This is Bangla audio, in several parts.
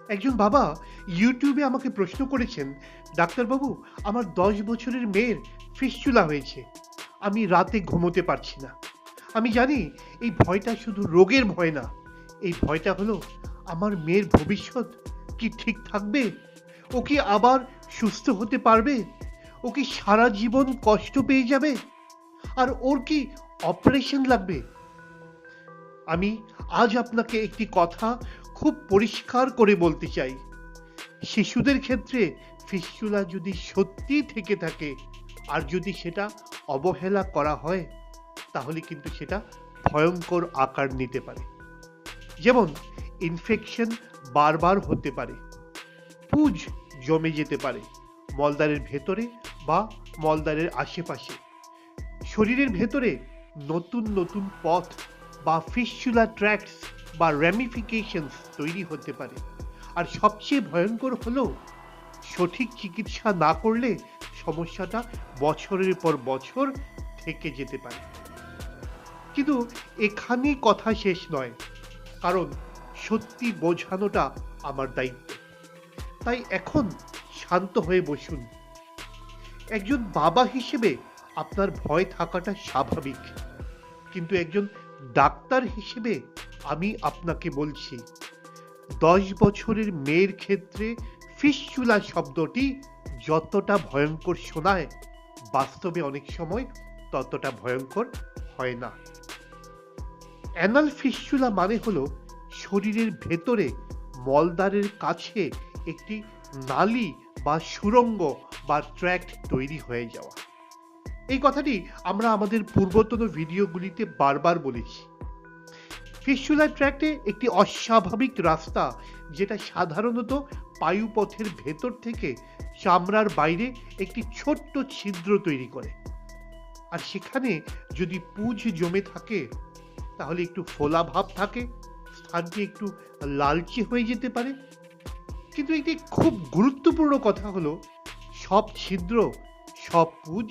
একজন বাবা ইউটিউবে আমাকে প্রশ্ন করেছেন, ডাক্তারবাবু, আমার 10 বছরের মেয়ের ফিস্চুলা হয়েছে, আমি রাতে ঘুমোতে পারছি না। আমি জানি এই ভয়টা শুধু রোগের ভয় না, এই ভয়টা হলো আমার মেয়ের ভবিষ্যৎ কি ঠিক থাকবে, ও কি আবার সুস্থ হতে পারবে, ও কি সারা জীবন কষ্ট পেয়ে যাবে, আর ওর কি অপারেশন লাগবে। আমি আজ আপনাকে একটি কথা খুব পরিষ্কার করে বলতে চাই, শিশুদের ক্ষেত্রে ফিস্চুলা যদি সত্যি থেকে থাকে আর যদি সেটা অবহেলা করা হয়, তাহলে কিন্তু সেটা ভয়ঙ্কর আকার নিতে পারে। যেমন ইনফেকশন বারবার হতে পারে, পুঁজ জমে যেতে পারে মলদ্বারের ভেতরে বা মলদ্বারের আশেপাশে, শরীরের ভেতরে নতুন নতুন পথ বা ফিস্চুলা ট্র্যাক্টস বা র্যামিফিকেশনস তৈরি হতে পারে। আর সবচেয়ে ভয়ঙ্কর হলো সঠিক চিকিৎসা না করলে সমস্যাটা বছরের পর বছর থেকে যেতে পারে। কিন্তু এখানেই কথা শেষ নয়, কারণ সত্যি বোঝানোটা আমার দায়িত্ব। তাই এখন শান্ত হয়ে বসুন। একজন বাবা হিসেবে আপনার ভয় থাকাটা স্বাভাবিক, কিন্তু একজন ডাক্তার হিসেবে আমি আপনাকে বলছি, 10 বছরের মেয়ের ক্ষেত্রে ফিস্চুলা শব্দটি যতটা ভয়ঙ্কর শোনায়, বাস্তবে অনেক সময় ততটা ভয়ঙ্কর হয় না। অ্যানাল ফিস্চুলা মানে হলো শরীরের ভেতরে মলদ্বারের কাছে একটি নালী বা সুড়ঙ্গ বা ট্র্যাক্ট তৈরি হয়ে যাওয়া। এই কথাটি আমরা আমাদের পূর্বতন ভিডিওগুলিতে বারবার বলেছি। ফিস্চুলা ট্র্যাক্টে একটি অস্বাভাবিক রাস্তা, যেটা সাধারণত পায়ুপথের ভেতর থেকে চামড়ার বাইরে একটি ছোট্ট ছিদ্র তৈরি করে। আর সেখানে যদি পুঁজ জমে থাকে, তাহলে একটু ফোলা ভাব থাকে, স্থানটি একটু লালচে হয়ে যেতে পারে। কিন্তু একটি খুব গুরুত্বপূর্ণ কথা হলো, সব ছিদ্র, সব পুঁজ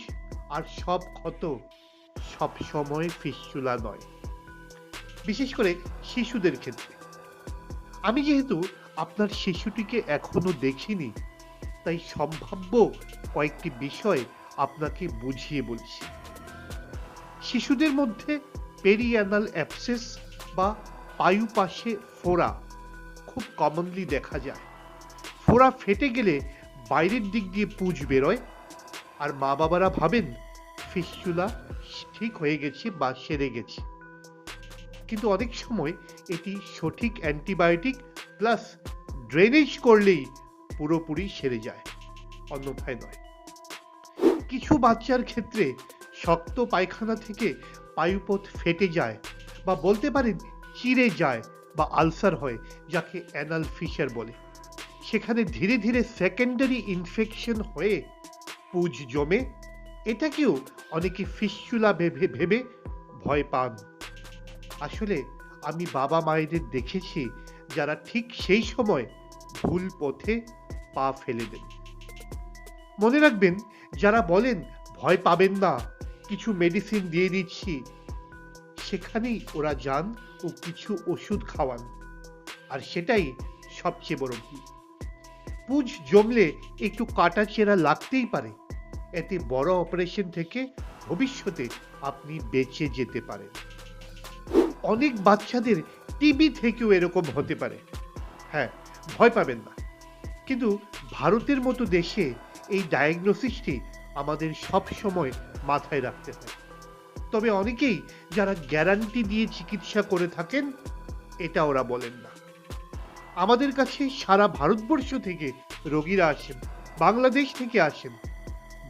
আর সব ক্ষত সব সময় ফিস্চুলা নয়, বিশেষ করে শিশুদের ক্ষেত্রে। আমি যেহেতু আপনার শিশুটিকে এখনো দেখিনি, তাই সম্ভাব্য কয়েকটি বিষয় আপনাকে বুঝিয়ে বলছি। শিশুদের মধ্যে পেরিঅ্যানাল অ্যাবসেস বা পায়ুপাশে ফোড়া খুব কমনলি দেখা যায়। ফোড়া ফেটে গেলে বাইরের দিক দিয়ে পুঁজ বেরোয়, আর মা বাবারা ভাবেন ফিস্চুলা ঠিক হয়ে গেছে বা সেরে গেছে। কিন্তু অনেক সময় এটি সঠিক অ্যান্টিবায়োটিক প্লাস ড্রেনেজ করলেই পুরোপুরি সেরে যায়, অন্যথায় নয়। কিছু বাচ্চার ক্ষেত্রে শক্ত পায়খানা থেকে পায়ুপথ ফেটে যায়, বা বলতে পারেন চিড়ে যায় বা আলসার হয়, যাকে অ্যানাল ফিশার বলে। সেখানে ধীরে ধীরে সেকেন্ডারি ইনফেকশন হয়ে পুঁজ জমে। এটাকেও অনেকে ফিস্চুলা ভেবে ভয় পান। আসলে আমি বাবা মায়েদের দেখেছি যারা ঠিক সেই সময় ভুল পথে পা ফেলে দেন। মনে রাখবেন, যারা বলেন ভয় পাবেন না, কিছু মেডিসিন দিয়ে দিচ্ছি, সেখানেই ওরা যান ও কিছু ওষুধ খাওয়ান, আর সেটাই সবচেয়ে বড় ভুল। পুঁজ জমলে একটু কাটাছেঁড়া লাগতেই পারে, এতে বড় অপারেশন থেকে ভবিষ্যতে আপনি বেঁচে যেতে পারেন। অনেক বাচ্চাদের টিবি থেকেও এরকম হতে পারে। হ্যাঁ, ভয় পাবেন না, কিন্তু ভারতের মতো দেশে এই ডায়াগনোসিসটি আমাদের সব সময় মাথায় রাখতে হয়। তবে অনেকেই যারা গ্যারান্টি দিয়ে চিকিৎসা করে থাকেন, এটা ওরা বলেন না। আমাদের কাছে সারা ভারতবর্ষ থেকে রোগীরা আসেন, বাংলাদেশ থেকে আসেন,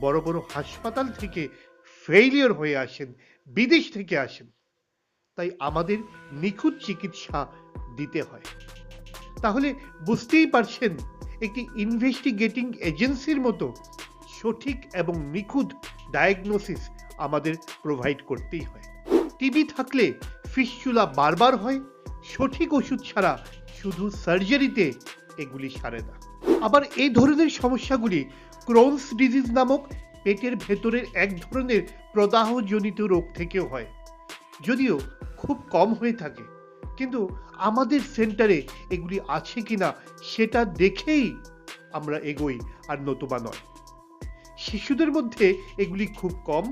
বড় বড় হাসপাতাল থেকে ফেইলিওর হয়ে আসেন, বিদেশ থেকে আসেন। তাই আমাদের নিখুঁত চিকিৎসা দিতে হয়। তাহলে বুঝতেই পারছেন, একটি ইনভেস্টিগেটিং এজেন্সির মতো সঠিক এবং নিখুঁত ডায়াগনোসিস আমাদের প্রোভাইড করতেই হয়। টিবি থাকলে ফিস্চুলা বারবার হয়, সঠিক ওষুধ ছাড়া শুধু সার্জারিতে এগুলি সারে না। আবার এই ধরনের সমস্যাগুলি ক্রোনস ডিজিজ নামক পেটের ভেতরের এক ধরনের প্রদাহজনিত রোগ থেকেও হয়, যদিও খুব কম হয়ে থাকে। কিন্তু আমাদের সেন্টারে এগুলি আছে কিনা সেটা দেখেই আমরা এগোই, আর নতুবা নয়। শিশুদের মধ্যে এগুলি খুব কম,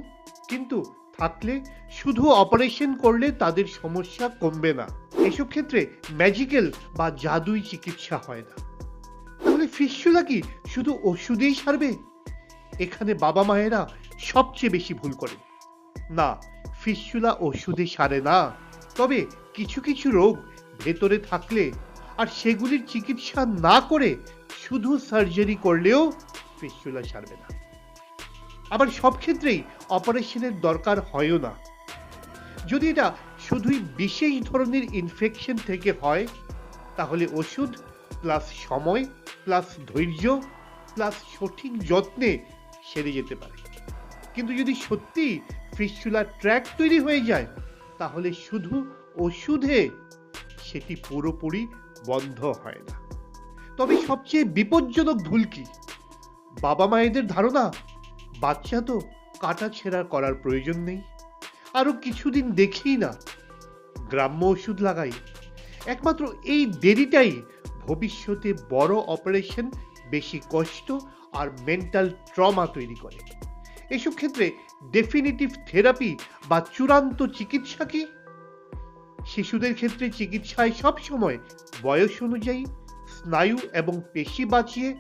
কিন্তু থাকলে শুধু অপারেশন করলে তাদের সমস্যা কমবে না। এসব ক্ষেত্রে ম্যাজিক্যাল বা জাদুই চিকিৎসা হয় না। তাহলে ফিস্চুলা কি শুধু ওষুধেই সারবে? এখানে বাবা মায়েরা সবচেয়ে বেশি ভুল করেন। না, ফিস্চুলা ওষুধে সারে না। তবে কিছু কিছু রোগ ভেতরে থাকলে আর সেগুলির চিকিৎসা না করে শুধু সার্জারি করলেও ফিস্চুলা সারবে না। আবার সব ক্ষেত্রেই অপারেশনের দরকার হয়ও না। যদি এটা শুধুই বিশেষ ধরনের ইনফেকশন থেকে হয়, তাহলে ওষুধ প্লাস সময় প্লাস ধৈর্য প্লাস সঠিক যত্নে সেরে যেতে পারে। কিন্তু যদি সত্যি ফিস্চুলার ট্র্যাক তৈরি হয়ে যায়, তাহলে শুধু ওষুধে সেটি পুরোপুরি বন্ধ হয় না। তবে সবচেয়ে বিপজ্জনক ভুল কি? বাবা মায়েদের ধারণা বাচ্চা তো কাটা ছেঁড়া করার প্রয়োজন নেই, আরো কিছুদিন দেখি না, গ্রাম্য ওষুধ লাগাই। একমাত্র এই দেরিটাই ভবিষ্যতে বড় অপারেশন, বেশি কষ্ট আর মেন্টাল ট্রমা তৈরি করে। এসব ক্ষেত্রে ডেফিনিটিভ থেরাপি বা চূড়ান্ত চিকিৎসা কি? শিশুদের ক্ষেত্রে চিকিৎসায় সবসময় বয়স অনুযায়ী স্নায়ু এবং পেশি বাঁচিয়ে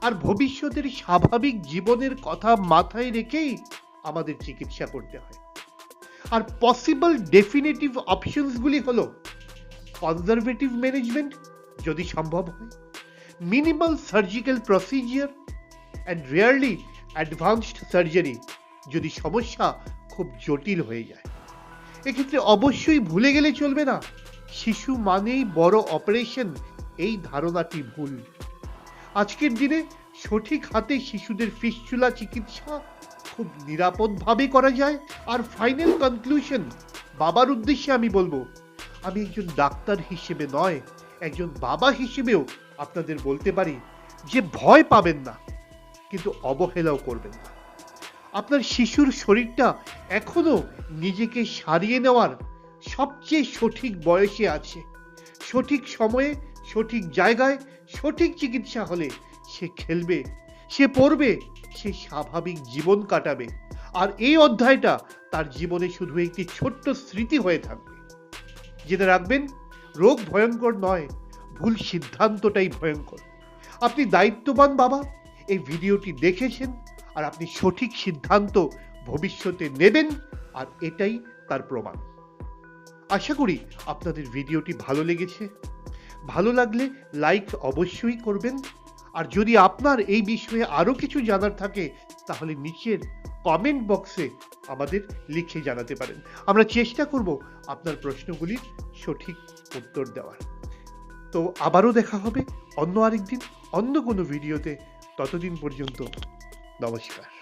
আর ভবিষ্যতের স্বাভাবিক জীবনের কথা মাথায় রেখেই আমাদের চিকিৎসা করতে হয়। আর পসিবল ডেফিনিটিভ অপশনসগুলি হলো কনজারভেটিভ ম্যানেজমেন্ট যদি সম্ভব হয়, minimal surgical procedure and rarely advanced surgery যদি সমস্যা খুব জটিল হয়ে যায়। এক্ষেত্রে অবশ্যই ভুলে গেলে চলবে না, শিশু মানেই বড় অপারেশন, এই ধারণাটি ভুল। আজকের দিনে সঠিক হাতে শিশুদের ফিস্চুলা চিকিৎসা খুব নিরাপদভাবে করা যায়। আর ফাইনাল কনক্লুশন, বাবার উদ্দেশ্যে আমি বলবো, আমি একজন ডাক্তার হিসেবে নয়, একজন বাবা হিসেবেও আপনাদের বলতে পারি যে ভয় পাবেন না, কিন্তু অবহেলাও করবেন না। আপনার শিশুর শরীরটা এখনো নিজেকে সারিয়ে নেওয়ার সবচেয়ে সঠিক বয়সে আছে। সঠিক সময়ে সঠিক জায়গায় সঠিক চিকিৎসা হলে সে খেলবে, সে পড়বে, সে স্বাভাবিক জীবন কাটাবে। আর এই অধ্যায়টা তার জীবনে শুধু একটি ছোট্ট স্মৃতি হয়ে থাকবে। জেনে রাখবেন, রোগ ভয়ঙ্কর নয়, ভুল সিদ্ধান্তটাই ভয়ঙ্কর। আপনি দায়িত্ববান বাবা, এই ভিডিওটি দেখেছেন আর আপনি সঠিক সিদ্ধান্ত ভবিষ্যতে নেবেন, আর এটাই তার প্রমাণ। আশা করি আপনাদের ভিডিওটি ভালো লেগেছে। ভালো লাগলে লাইক অবশ্যই করবেন। আর যদি আপনার এই বিষয়ে আরো কিছু জানার থাকে, তাহলে নিচের কমেন্ট বক্সে আমাদের লিখে জানাতে পারেন। আমরা চেষ্টা করব আপনার প্রশ্নগুলির সঠিক উত্তর দেওয়ার। তো আবারও দেখা হবে অন্য আরেকদিন অন্য কোনো ভিডিওতে। ততদিন পর্যন্ত নমস্কার।